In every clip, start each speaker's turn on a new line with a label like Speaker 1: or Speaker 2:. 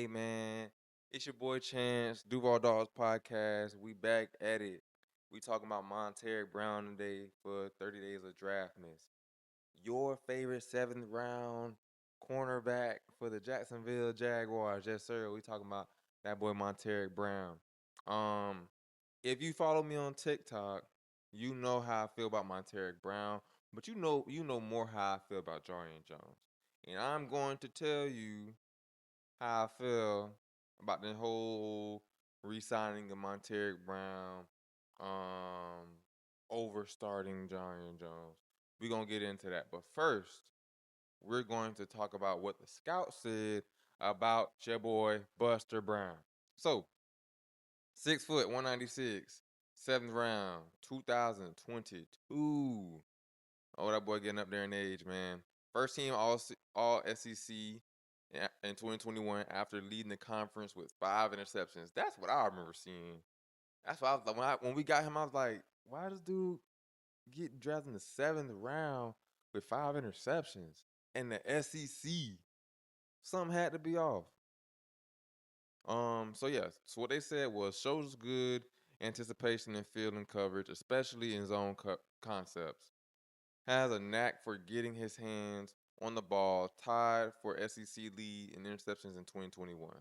Speaker 1: Hey man, it's your boy Chance, Duval Dogs Podcast. We back at it. We talking about Montaric Brown today for 30 days of draft miss. Your favorite seventh round cornerback for the Jacksonville Jaguars. Yes, sir. We talking about that boy Montaric Brown. Um, if you follow me on TikTok, you know how I feel about Montaric Brown, but you know more how I feel about Jarian Jones. And I'm going to tell you how I feel about the whole re-signing of Montaric Brown, um, over starting Jarian Jones. We're gonna get into that. But first, we're going to talk about what the scout said about your boy Buster Brown. So, 6 foot, 196, seventh round, 2022. Oh, that boy getting up there in age, man. First team all SEC in 2021 after leading the conference with 5 interceptions. That's what I remember seeing. That's why I was like, when we got him, I was like, why does dude get drafted in the seventh round with 5 interceptions in the SEC? Something had to be off. So yeah, so what they said was shows good anticipation in field and coverage, especially in zone concepts. Has a knack for getting his hands on the ball, tied for SEC lead in interceptions in 2021.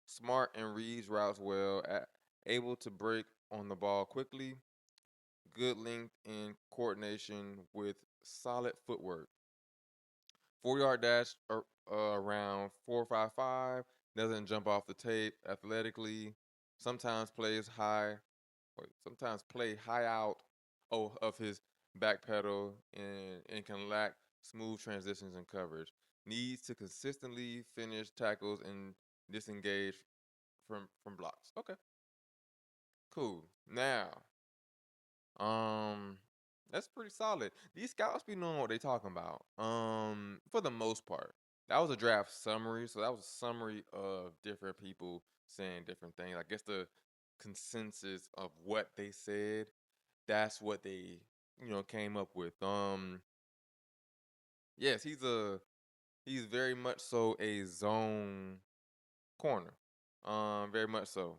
Speaker 1: Smart and reads routes well, able to break on the ball quickly, good length and coordination with solid footwork. 4 yard dash around 4.55, doesn't jump off the tape athletically, sometimes plays high sometimes play high out of his back pedal and can lack smooth transitions and coverage. Needs to consistently finish tackles and disengage from blocks. Okay, cool. Now, um, that's pretty solid. These scouts be knowing what they talking about. For the most part. That was a draft summary, so that was a summary of different people saying different things. I guess the consensus of what they said, that's what they came up with. Yes, he's very much so a zone corner. Very much so.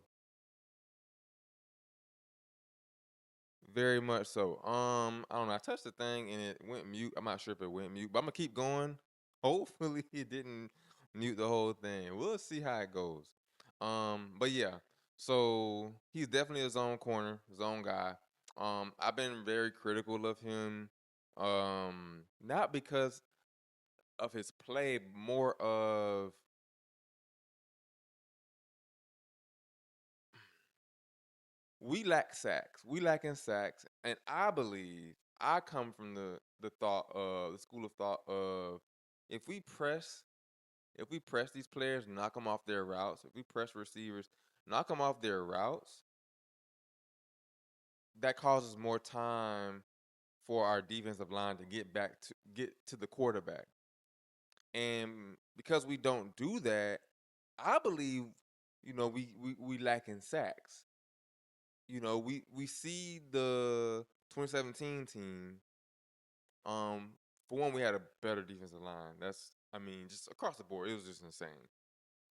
Speaker 1: Very much so. I don't know. I touched the thing and it went mute. I'm not sure if it went mute, but I'm gonna keep going. Hopefully it didn't mute the whole thing. We'll see how it goes. But yeah. So he's definitely a zone corner, zone guy. I've been very critical of him. Not because of his play, more of we lack sacks. We lack in sacks, and I believe I come from the thought of the school of thought of if we press if we press these players, knock them off their routes. If we press receivers, knock them off their routes, that causes more time for our defensive line to get to the quarterback. And because we don't do that, I believe we lack in sacks. We see the 2017 team. For one, we had a better defensive line. I mean, just across the board, it was just insane.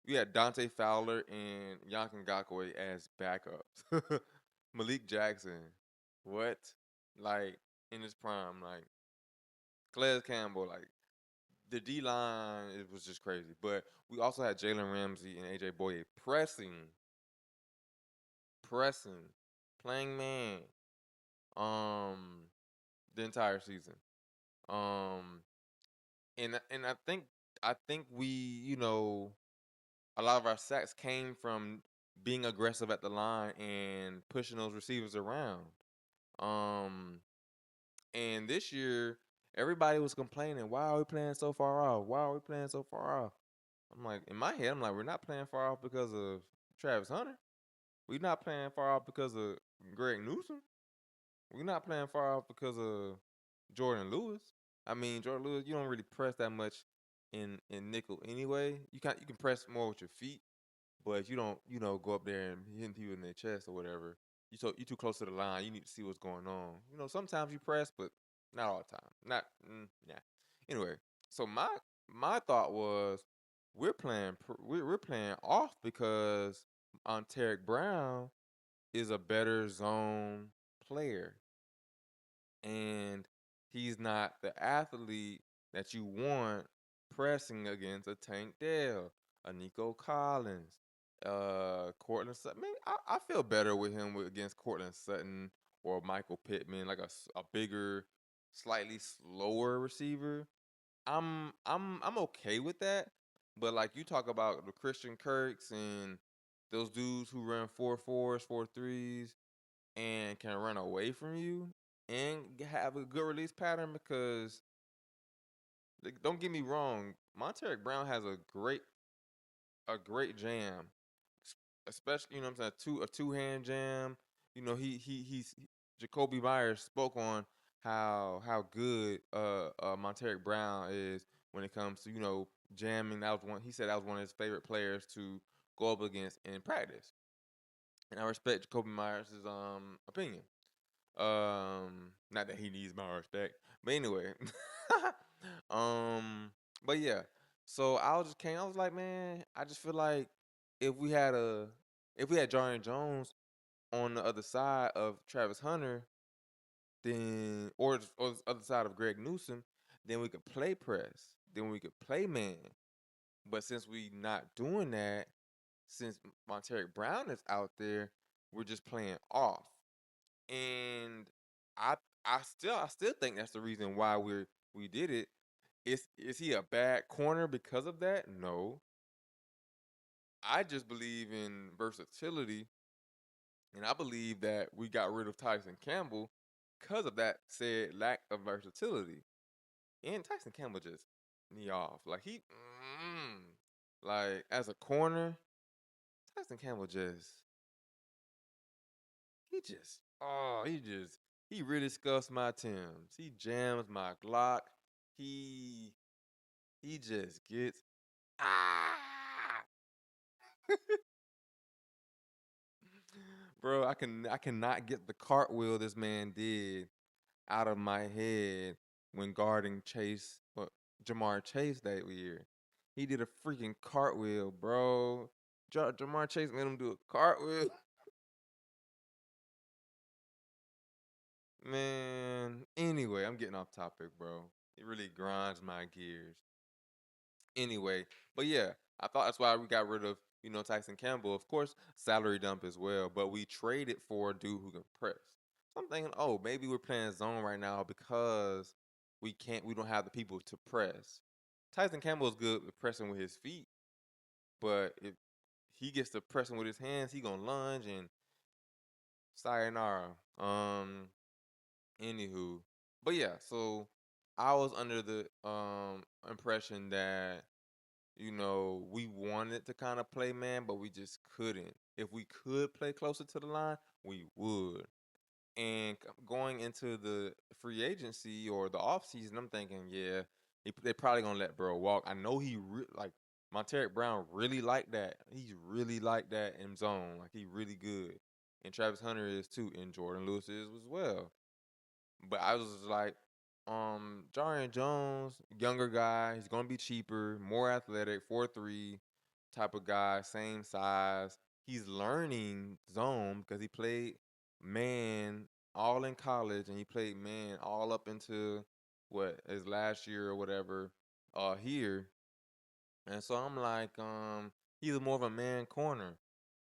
Speaker 1: We had Dante Fowler and Yankin Ngakwe as backups. Malik Jackson, what? Like in his prime, like Calais Campbell, like the D line, it was just crazy. But we also had Jalen Ramsey and AJ Boye pressing, playing man. Um, the entire season. Um, and I think a lot of our sacks came from being aggressive at the line and pushing those receivers around. Um, and this year everybody was complaining, why are we playing so far off? Why are we playing so far off? I'm like, in my head, I'm like, we're not playing far off because of Travis Hunter. We're not playing far off because of Greg Newsom. We're not playing far off because of Jordan Lewis. I mean, Jordan Lewis, you don't really press that much in nickel anyway. You can press more with your feet, but you don't go up there and hit people in their chest or whatever. You too close to the line. You need to see what's going on. Sometimes you press, but not all the time. Not yeah. Anyway, so my thought was, we're playing off because Montaric Brown is a better zone player, and he's not the athlete that you want pressing against a Tank Dell, a Nico Collins, Cortland Sutton. Maybe I feel better with him against Cortland Sutton or Michael Pittman, like a bigger, slightly slower receiver. I'm okay with that. But like you talk about the Christian Kirks and those dudes who run 4.4s, 4.3s, and can run away from you and have a good release pattern because like, don't get me wrong, Montaric Brown has a great jam, especially, you know what I'm saying, a two-hand jam. You know, Jacoby Myers spoke on how good Montaric Brown is when it comes to, jamming. He said that was one of his favorite players to go up against in practice. And I respect Jacoby Myers' opinion. Not that he needs my respect, but anyway. um, but yeah. So I was like, man, I just feel like if we had a if we had Jarron Jones on the other side of Travis Hunter, then or the other side of Greg Newsome, then we could play press, then we could play man. But since we not doing that, since Montaric Brown is out there, we're just playing off. And I I still think that's the reason why we did it. Is he a bad corner because of that? No. I just believe in versatility, and I believe that we got rid of Tyson Campbell because of that said lack of versatility. And Tyson Campbell just knee off. Like like as a corner, Tyson Campbell he really scuffs my Timbs. He jams my Glock. He he just gets ah bro, I cannot get the cartwheel this man did out of my head when guarding Jamar Chase that year. He did a freaking cartwheel, bro. Jamar Chase made him do a cartwheel. Man, anyway, I'm getting off topic, bro. It really grinds my gears. Anyway, but yeah, I thought that's why we got rid of, Tyson Campbell. Of course, salary dump as well, but we traded for a dude who can press. So I'm thinking, oh, maybe we're playing zone right now because we don't have the people to press. Tyson Campbell is good with pressing with his feet, but if he gets to pressing with his hands, he gonna lunge and sayonara. Anywho, but yeah, so I was under the impression that we wanted to kind of play man, but we just couldn't. If we could play closer to the line, we would. And going into the free agency or the off season, I'm thinking, yeah, they probably gonna let Burrow walk. I know like Montaric Brown really like that. He's really like that in zone. Like he really good. And Travis Hunter is too, and Jordan Lewis is as well. But I was like, Jarian Jones, younger guy, he's gonna be cheaper, more athletic, 4.3 type of guy, same size. He's learning zone because he played man all in college and he played man all up into what his last year or whatever here. And so I'm like, he's more of a man corner.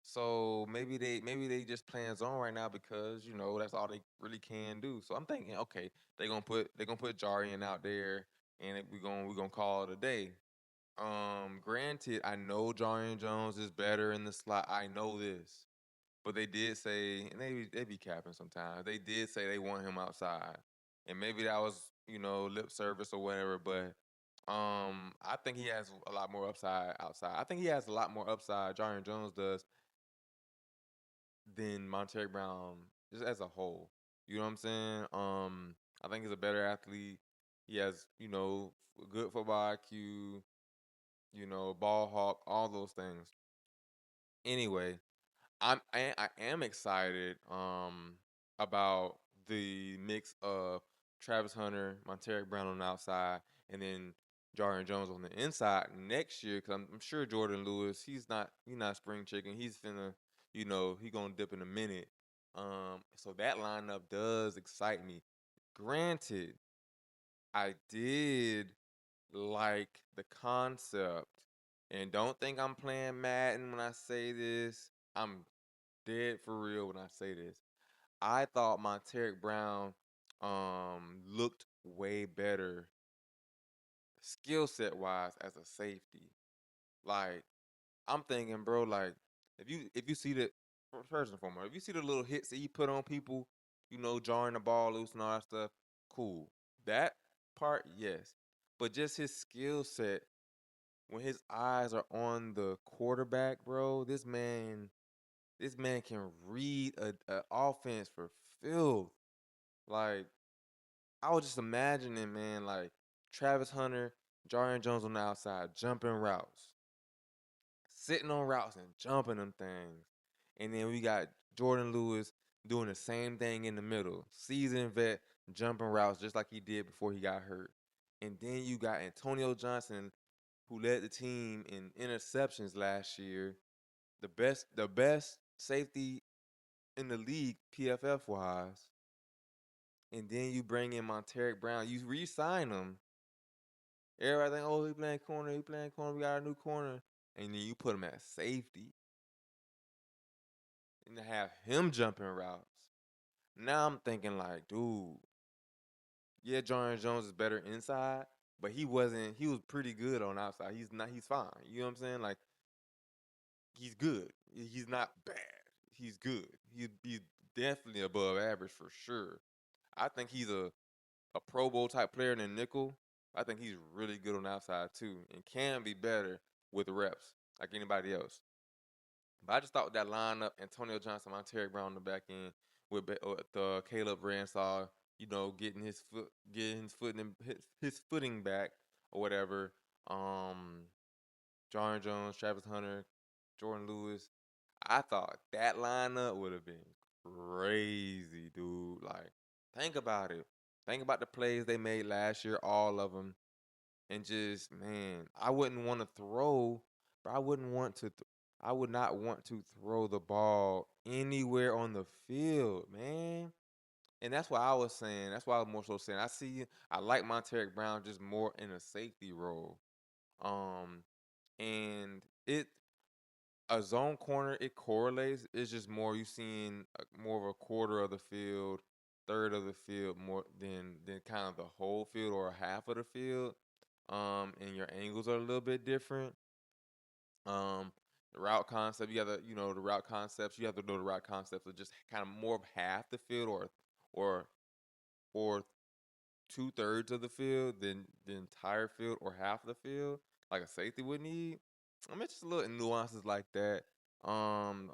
Speaker 1: So maybe they just playing zone right now because that's all they really can do. So I'm thinking, okay, they gonna put Jarian out there, and we gonna call it a day. Granted, I know Jarian Jones is better in the slot. I know this, but they did say, and they be capping sometimes. They did say they want him outside, and maybe that was lip service or whatever. But I think he has a lot more upside outside. I think he has a lot more upside. Jarian Jones does than Montaric Brown just as a whole. You know what I'm saying? I think he's a better athlete. He has, good football IQ, ball hawk, all those things. Anyway, I am excited about the mix of Travis Hunter, Montaric Brown on the outside, and then Jarron Jones on the inside next year, because I'm sure Jordan Lewis, he's not spring chicken. He's finna, he gonna dip in a minute. So that lineup does excite me. Granted, I did like the concept, and don't think I'm playing Madden when I say this. I'm dead for real when I say this. I thought Montaric Brown looked way better skill set wise as a safety. Like I'm thinking, bro, like if you see the first and foremost, if you see the little hits that he put on people, jarring the ball loose and all that stuff, cool. That part, yes. But just his skill set, when his eyes are on the quarterback, bro, this man can read a offense for filth. Like I was just imagining, man, like Travis Hunter, Jarron Jones on the outside, jumping routes, sitting on routes and jumping them things. And then we got Jordan Lewis doing the same thing in the middle. Seasoned vet, jumping routes just like he did before he got hurt. And then you got Antonio Johnson, who led the team in interceptions last year. The best safety in the league, PFF wise. And then you bring in Montaric Brown. You re-sign him. Everybody think, oh, he playing corner, we got a new corner. And then you put him at safety and to have him jumping routes. Now I'm thinking like, dude, yeah, Jordan Jones is better inside, but he was pretty good on outside. He's fine. You know what I'm saying? Like, he's good. He's not bad. He's good. He's definitely above average for sure. I think he's a Pro Bowl type player than nickel. I think he's really good on the outside too, and can be better with reps like anybody else. But I just thought with that lineup, Antonio Johnson, Montaric Brown on the back end, with Caleb Ransaw, getting his footing back or whatever. Um, Jarron Jones, Travis Hunter, Jordan Lewis. I thought that lineup would have been crazy, dude. Like, think about it. Think about the plays they made last year, all of them, and just man, I wouldn't want to throw, but I would not want to throw the ball anywhere on the field, man. And that's why I was saying. That's why I was more so saying. I like Montaric Brown just more in a safety role. Um, and a zone corner, it correlates. It's just more you seeing more of a quarter of the field, third of the field, more than kind of the whole field or a half of the field. And your angles are a little bit different. The route concept, the route concepts. You have to know the route concepts of just kind of more of half the field, or or 2/3 of the field than the entire field or half of the field, like a safety would need. I mean, just little nuances like that. Um,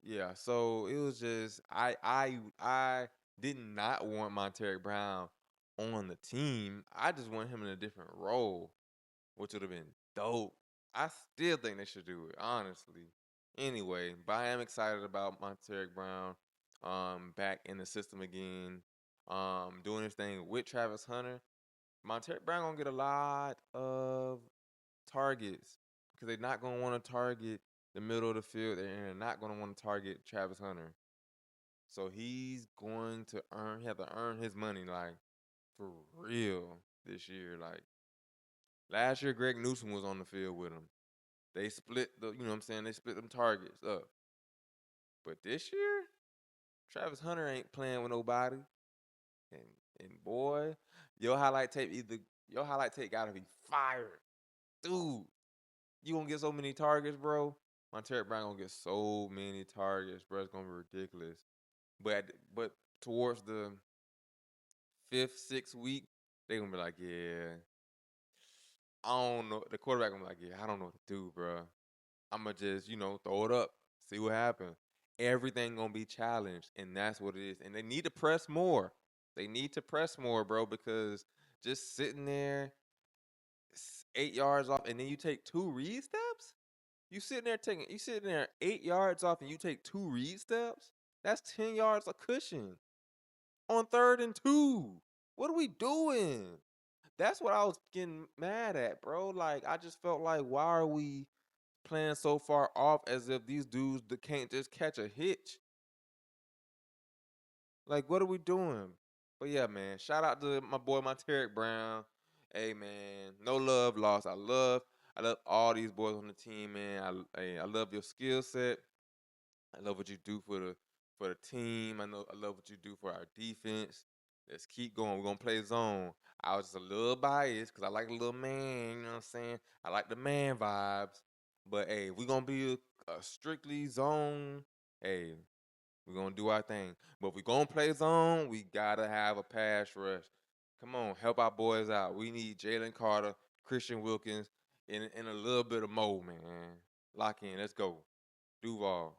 Speaker 1: yeah. So it was just I did not want Montaric Brown on the team. I just want him in a different role, which would have been dope. I still think they should do it, honestly. Anyway, but I am excited about Montaric Brown back in the system again, doing his thing with Travis Hunter. Montaric Brown gonna get a lot of targets because they're not gonna want to target the middle of the field. They're not gonna want to target Travis Hunter. So he's going to have to earn his money, like for real this year. Like last year, Greg Newsom was on the field with him. They split you know what I'm saying? They split them targets up. But this year, Travis Hunter ain't playing with nobody. And and boy, your highlight tape your highlight tape gotta be fired. Dude, you gonna get so many targets, bro. Montaric Brown gonna get so many targets, bro. It's gonna be ridiculous. But towards the fifth, sixth week, they gonna be like, yeah, I don't know. The quarterback gonna be like, yeah, I don't know what to do, bro. I'm gonna just, throw it up, see what happens. Everything gonna be challenged, and that's what it is. And they need to press more. They need to press more, bro, because just sitting there 8 yards off, and then you take two read steps. You sitting there 8 yards off, and you take two read steps. That's 10 yards of cushion on 3rd and 2. What are we doing? That's what I was getting mad at, bro. Like, I just felt like, why are we playing so far off as if these dudes can't just catch a hitch? Like, what are we doing? But yeah, man, shout out to my boy Montaric Brown. Hey, man, no love lost. I love all these boys on the team, man. I love your skill set. I love what you do for the team. I love what you do for our defense. Let's keep going. We're gonna play zone. I was just a little biased because I like a little man, you know what I'm saying? I like the man vibes. But hey, we're gonna be a strictly zone. Hey, we're gonna do our thing. But if we're gonna play zone, we gotta have a pass rush. Come on, help our boys out. We need Jalen Carter, Christian Wilkins, in a little bit of mode, man. Lock in. Let's go. Duval.